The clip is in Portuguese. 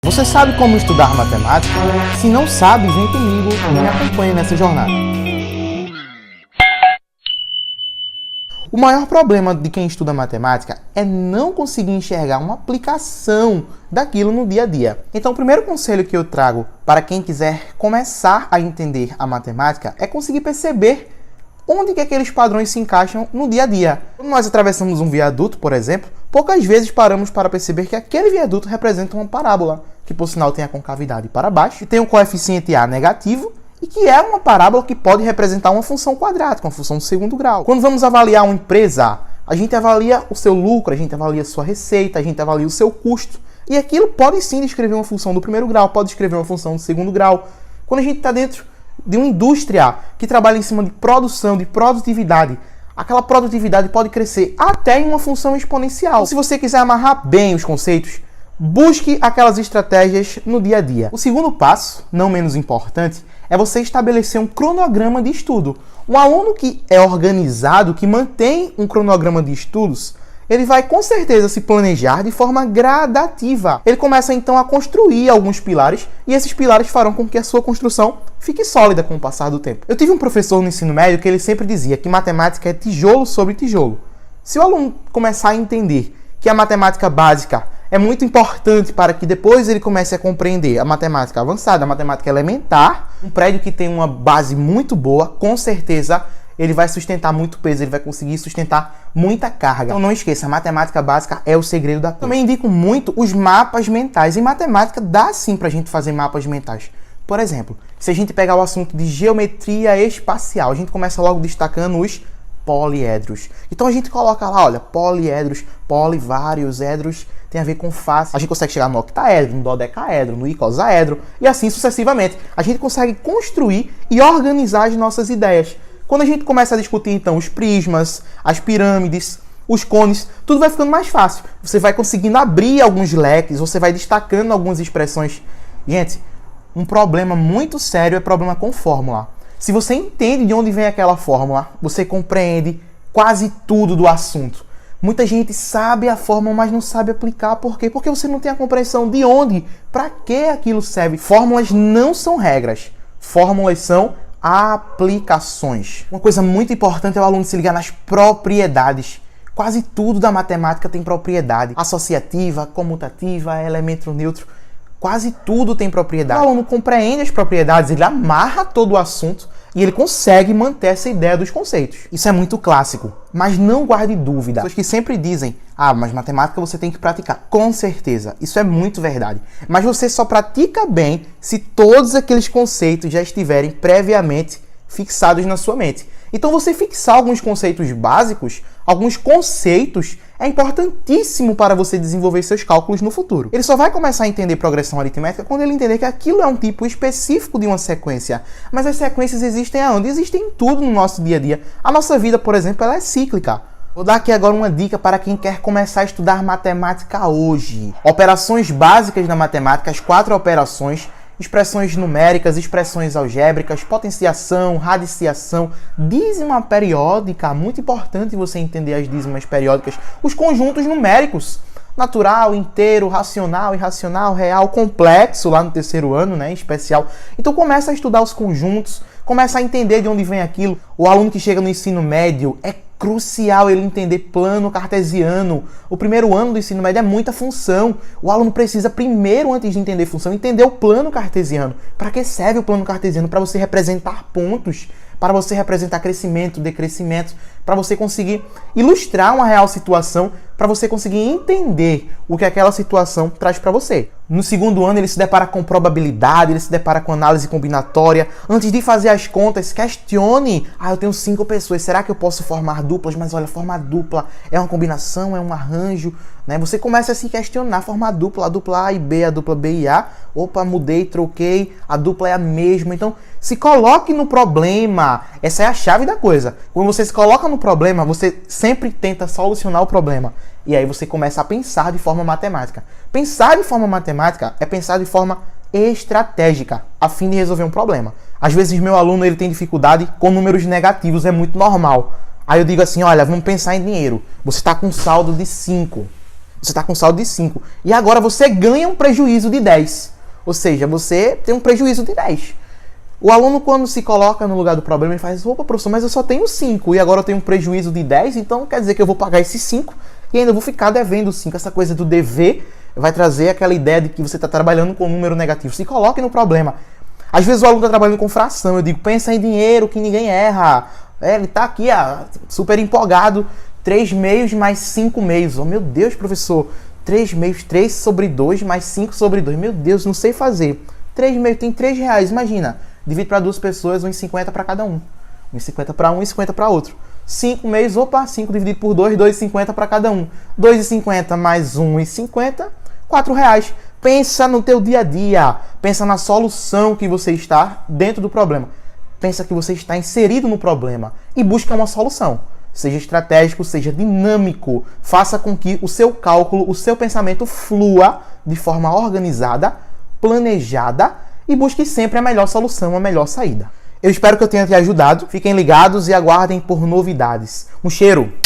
Você sabe como estudar matemática? Se não sabe, vem comigo e me acompanhe nessa jornada. O maior problema de quem estuda matemática é não conseguir enxergar uma aplicação daquilo no dia a dia. Então, o primeiro conselho que eu trago para quem quiser começar a entender a matemática é conseguir perceber onde que aqueles padrões se encaixam no dia a dia. Quando nós atravessamos um viaduto, por exemplo, poucas vezes paramos para perceber que aquele viaduto representa uma parábola, que por sinal tem a concavidade para baixo e tem um coeficiente A negativo, e que é uma parábola que pode representar uma função quadrática, uma função de segundo grau. Quando vamos avaliar uma empresa, a gente avalia o seu lucro, a gente avalia a sua receita, a gente avalia o seu custo, e aquilo pode sim descrever uma função do primeiro grau, pode descrever uma função do segundo grau. Quando a gente está dentro de uma indústria que trabalha em cima de produção, de produtividade, aquela produtividade pode crescer até em uma função exponencial. Então, se você quiser amarrar bem os conceitos, busque aquelas estratégias no dia a dia. O segundo passo, não menos importante, é você estabelecer um cronograma de estudo. Um aluno que é organizado, que mantém um cronograma de estudos, ele vai com certeza se planejar de forma gradativa. Ele começa então a construir alguns pilares e esses pilares farão com que a sua construção fique sólida com o passar do tempo. Eu tive um professor no ensino médio que ele sempre dizia que matemática é tijolo sobre tijolo. Se o aluno começar a entender que a matemática básica é muito importante para que depois ele comece a compreender a matemática avançada, a matemática elementar, um prédio que tem uma base muito boa, com certeza ele vai sustentar muito peso, ele vai conseguir sustentar muita carga. Então não esqueça, a matemática básica é o segredo da coisa. Também indico muito os mapas mentais. Em matemática dá sim pra gente fazer mapas mentais. Por exemplo, se a gente pegar o assunto de geometria espacial, a gente começa logo destacando os poliedros. Então a gente coloca lá, olha, poliedros, vários edros, tem a ver com face. A gente consegue chegar no octaedro, no dodecaedro, no icosaedro e assim sucessivamente. A gente consegue construir e organizar as nossas ideias. Quando a gente começa a discutir, então, os prismas, as pirâmides, os cones, tudo vai ficando mais fácil. Você vai conseguindo abrir alguns leques, você vai destacando algumas expressões. Gente, um problema muito sério é problema com fórmula. Se você entende de onde vem aquela fórmula, você compreende quase tudo do assunto. Muita gente sabe a fórmula, mas não sabe aplicar. Por quê? Porque você não tem a compreensão de onde, para que aquilo serve. Fórmulas não são regras. Fórmulas são aplicações. Uma coisa muito importante é o aluno se ligar nas propriedades. Quase tudo da matemática tem propriedade. Associativa, comutativa, elemento neutro. Quase tudo tem propriedade. O aluno compreende as propriedades, ele amarra todo o assunto e ele consegue manter essa ideia dos conceitos. Isso é muito clássico, mas não guarde dúvida. Pessoas que sempre dizem, mas matemática você tem que praticar. Com certeza, isso é muito verdade. Mas você só pratica bem se todos aqueles conceitos já estiverem previamente fixados na sua mente. Então você fixar alguns conceitos básicos, alguns conceitos, é importantíssimo para você desenvolver seus cálculos no futuro. Ele só vai começar a entender progressão aritmética quando ele entender que aquilo é um tipo específico de uma sequência. Mas as sequências existem aonde? Existem em tudo no nosso dia a dia. A nossa vida, por exemplo, ela é cíclica. Vou dar aqui agora uma dica para quem quer começar a estudar matemática hoje. Operações básicas da matemática, as 4 operações, expressões numéricas, expressões algébricas, potenciação, radiciação, dízima periódica, muito importante você entender as dízimas periódicas, os conjuntos numéricos, natural, inteiro, racional, irracional, real, complexo, lá no 3º ano, né, em especial. Então começa a estudar os conjuntos, começa a entender de onde vem aquilo. O aluno que chega no ensino médio é crucial ele entender plano cartesiano. O primeiro ano do ensino médio é muita função. O aluno precisa primeiro, antes de entender função, entender o plano cartesiano. Para que serve o plano cartesiano? Para você representar pontos, para você representar crescimento, decrescimento, para você conseguir ilustrar uma real situação, para você conseguir entender o que aquela situação traz para você. No 2º ano ele se depara com probabilidade, ele se depara com análise combinatória. Antes de fazer as contas, questione. Eu tenho 5 pessoas, será que eu posso formar duplas? Mas olha, formar dupla é uma combinação, é um arranjo, né? Você começa a se questionar, formar dupla, a dupla A e B, a dupla B e A. Opa, mudei, troquei, a dupla é a mesma. Então, se coloque no problema. Essa é a chave da coisa. Quando você se coloca no problema, você sempre tenta solucionar o problema. E aí você começa a pensar de forma matemática. Pensar de forma matemática é pensar de forma estratégica, a fim de resolver um problema. Às vezes meu aluno ele tem dificuldade com números negativos, é muito normal. Aí eu digo assim, olha, vamos pensar em dinheiro. Você está com um saldo de 5. Você está com saldo de 5. E agora você ganha um prejuízo de 10. Ou seja, você tem um prejuízo de 10. O aluno, quando se coloca no lugar do problema, ele faz: opa, professor, mas eu só tenho 5 e agora eu tenho um prejuízo de 10, então quer dizer que eu vou pagar esses 5 e ainda vou ficar devendo 5. Essa coisa do dever vai trazer aquela ideia de que você está trabalhando com um número negativo. Se coloque no problema. Às vezes o aluno está trabalhando com fração. Eu digo: pensa em dinheiro que ninguém erra. Ele está aqui super empolgado. 3 meios mais 5 meios. Oh, meu Deus, professor. 3 meios, 3 sobre 2 mais 5 sobre 2. Meu Deus, não sei fazer. 3 meios tem R$3. Imagina. Divide para 2 pessoas, 1,50 para cada um. 1,50 para um e 50 para outro. 5 meios, opa, 5 dividido por 2, 2,50 para cada um. 2,50 mais 1,50, R$4. Pensa no teu dia a dia. Pensa na solução que você está dentro do problema. Pensa que você está inserido no problema e busca uma solução. Seja estratégico, seja dinâmico. Faça com que o seu cálculo, o seu pensamento flua de forma organizada, planejada e busque sempre a melhor solução, a melhor saída. Eu espero que eu tenha te ajudado. Fiquem ligados e aguardem por novidades. Um cheiro!